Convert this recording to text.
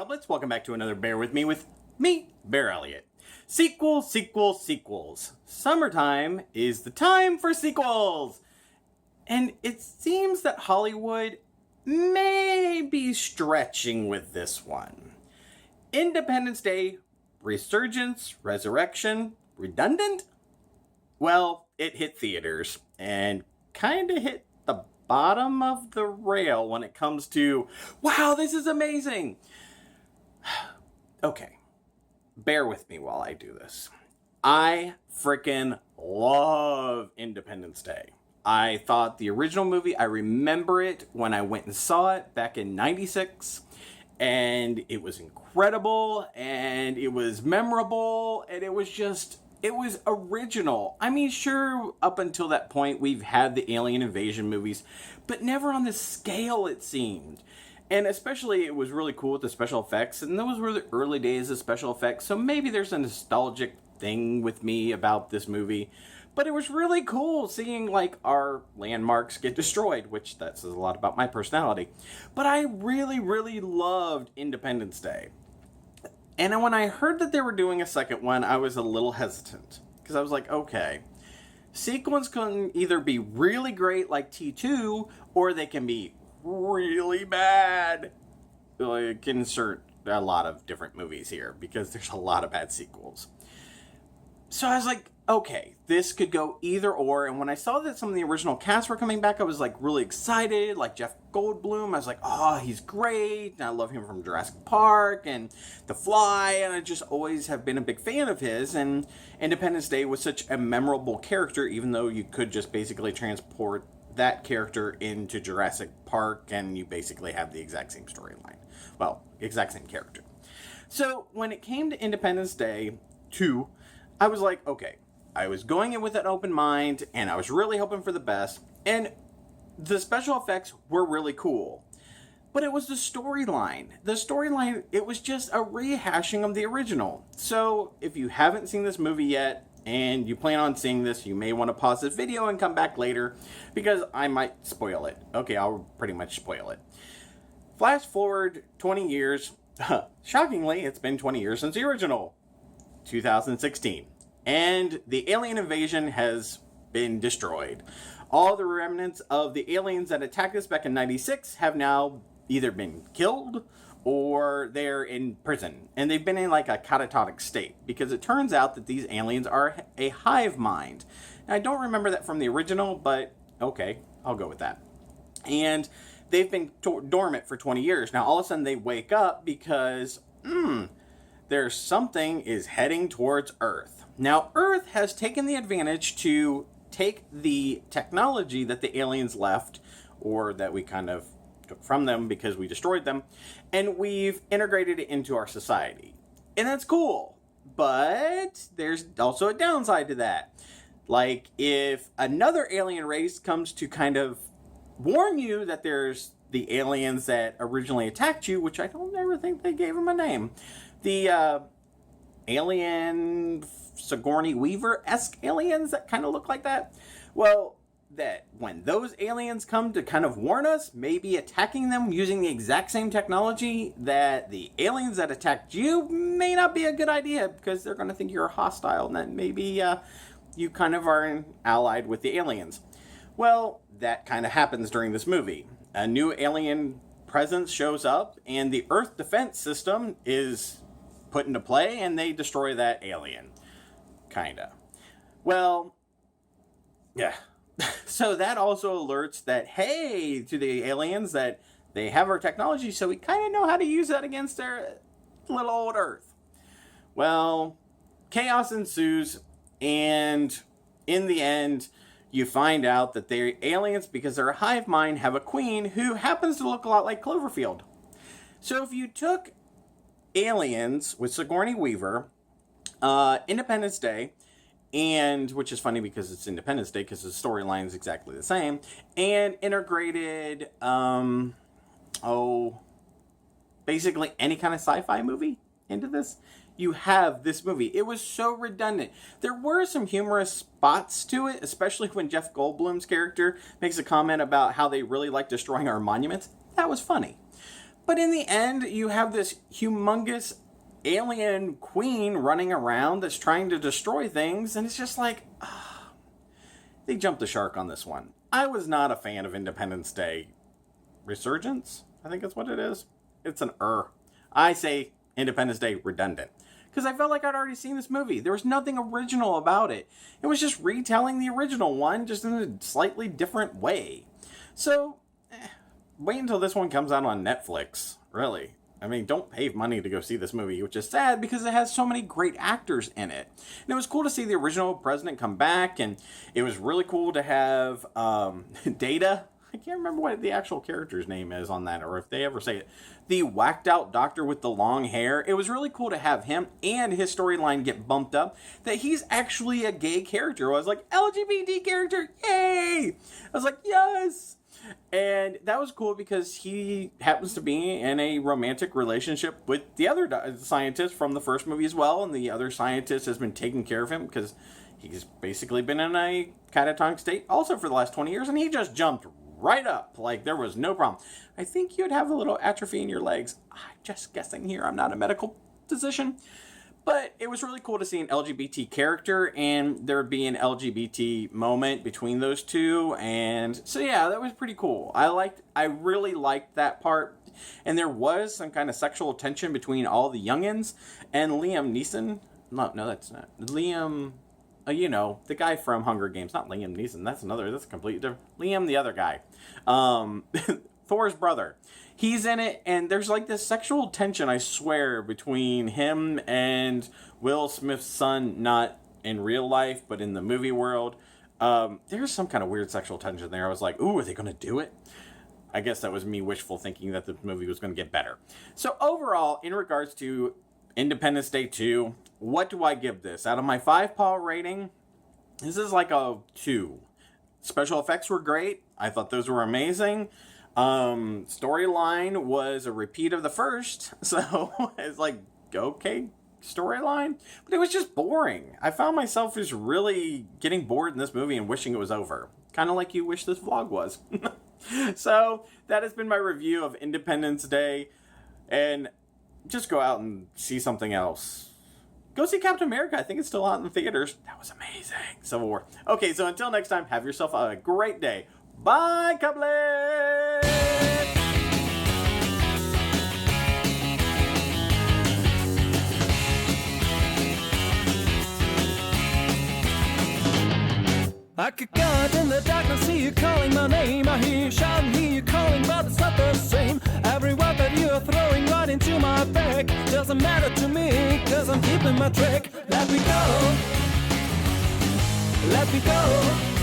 Goblets, welcome back to another Bear With Me with me, BearElliott. Sequels. Summertime is the time for sequels! And it seems that Hollywood may be stretching with this one. Independence Day, Resurgence, Resurrection, redundant? Well, it hit theaters and kinda hit the bottom of the rail when it comes to, wow, this is amazing! Okay, bear with me while I do this. I frickin' love Independence Day. I thought the original movie, I remember it when I went and saw it back in '96, and it was incredible, and it was memorable, and it was original. I mean, sure, up until that point, we've had the alien invasion movies, but never on this scale, it seemed. And especially, it was really cool with the special effects, and those were the early days of special effects, so maybe there's a nostalgic thing with me about this movie. But it was really cool seeing, like, our landmarks get destroyed, which that says a lot about my personality. But I really, really loved Independence Day. And when I heard that they were doing a second one, I was a little hesitant. Because I was like, okay, sequels can either be really great like T2, or they can be really bad. Like, insert a lot of different movies here, because there's a lot of bad sequels. So I was like, okay, this could go either or. And when I saw that some of the original cast were coming back, I was like really excited. Like Jeff Goldblum, I was like, oh, he's great. And I love him from Jurassic Park and The Fly. And I just always have been a big fan of his. And Independence Day was such a memorable character, even though you could just basically transport that character into Jurassic Park and you basically have the exact same storyline. Well, exact same character. So when it came to Independence Day 2, I was like, okay, I was going in with an open mind, and I was really hoping for the best, and the special effects were really cool. But it was the storyline. The storyline, it was just a rehashing of the original. So, if you haven't seen this movie yet, and you plan on seeing this, you may want to pause this video and come back later, because I might spoil it. Okay, I'll pretty much spoil it. Flash forward 20 years. Shockingly, it's been 20 years since the original. 2016. And the alien invasion has been destroyed. All the remnants of the aliens that attacked us back in '96 have now either been killed or they're in prison. And they've been in like a catatonic state, because it turns out that these aliens are a hive mind. Now, I don't remember that from the original, but okay, I'll go with that. And they've been dormant for 20 years. Now, all of a sudden they wake up because, there's something is heading towards Earth. Now, Earth has taken the advantage to take the technology that the aliens left, or that we kind of took from them because we destroyed them, and we've integrated it into our society. And that's cool. But there's also a downside to that. Like, if another alien race comes to kind of warn you that there's the aliens that originally attacked you, which I don't ever think they gave them a name. The alien Sigourney Weaver-esque aliens that kind of look like that. Well, that when those aliens come to kind of warn us, maybe attacking them using the exact same technology that the aliens that attacked you may not be a good idea, because they're going to think you're hostile and that maybe you kind of are allied with the aliens. Well, that kind of happens during this movie. A new alien presence shows up, and the Earth defense system is put into play, and they destroy that alien. Kinda. Well, yeah. So that also alerts that, hey, to the aliens, that they have our technology, so we kind of know how to use that against their little old Earth. Well, chaos ensues, and in the end, you find out that they're aliens because they're a hive mind, have a queen who happens to look a lot like Cloverfield. So if you took Aliens with Sigourney Weaver, Independence Day, and which is funny because it's Independence Day because the storyline is exactly the same, and integrated, basically any kind of sci-fi movie into this, you have this movie. It was so redundant. There were some humorous spots to it, especially when Jeff Goldblum's character makes a comment about how they really like destroying our monuments. That was funny. But in the end, you have this humongous alien queen running around that's trying to destroy things, and it's just like, they jumped the shark on this one. I was not a fan of Independence Day. Resurgence? I think that's what it is. It's an I say Independence Day redundant. Because I felt like I'd already seen this movie. There was nothing original about it. It was just retelling the original one, just in a slightly different way. So, wait until this one comes out on Netflix, really. I mean, don't pay money to go see this movie, which is sad because it has so many great actors in it. And it was cool to see the original president come back, and it was really cool to have Data. I can't remember what the actual character's name is on that, or if they ever say it. The whacked out doctor with the long hair. It was really cool to have him and his storyline get bumped up, that he's actually a gay character. I was like, LGBT character, yay! I was like, yes! And that was cool because he happens to be in a romantic relationship with the other scientist from the first movie as well, and the other scientist has been taking care of him because he's basically been in a catatonic state also for the last 20 years, and he just jumped right up. Like, there was no problem. I think you'd have a little atrophy in your legs. I'm just guessing here. I'm not a medical physician. But it was really cool to see an LGBT character, and there would be an LGBT moment between those two. And so, yeah, that was pretty cool. I really liked that part. And there was some kind of sexual tension between all the youngins and Liam Neeson. No, that's not. Liam... the guy from Hunger Games. Not Liam Neeson. That's completely different. Liam, the other guy. Thor's brother. He's in it, and there's like this sexual tension, I swear, between him and Will Smith's son, not in real life, but in the movie world. There's some kind of weird sexual tension there. I was like, ooh, are they going to do it? I guess that was me wishful thinking that the movie was going to get better. So overall, in regards to Independence Day 2, what do I give this? Out of my 5-paw rating, this is like a 2. Special effects were great. I thought those were amazing. Storyline was a repeat of the first. So it's like, okay, storyline. But it was just boring. I found myself just really getting bored in this movie and wishing it was over. Kind of like you wish this vlog was. So that has been my review of Independence Day. And just go out and see something else. Go see Captain America. I think it's still out in the theaters. That was amazing. Civil War. Okay, so until next time, have yourself a great day. Bye, Cublet! I could go out in the darkness, see you calling my name. I hear you shouting, hear you calling, but it's not the same. Every word that you are throwing right into my back doesn't matter to me, cause I'm keeping my track. Let me go, let me go.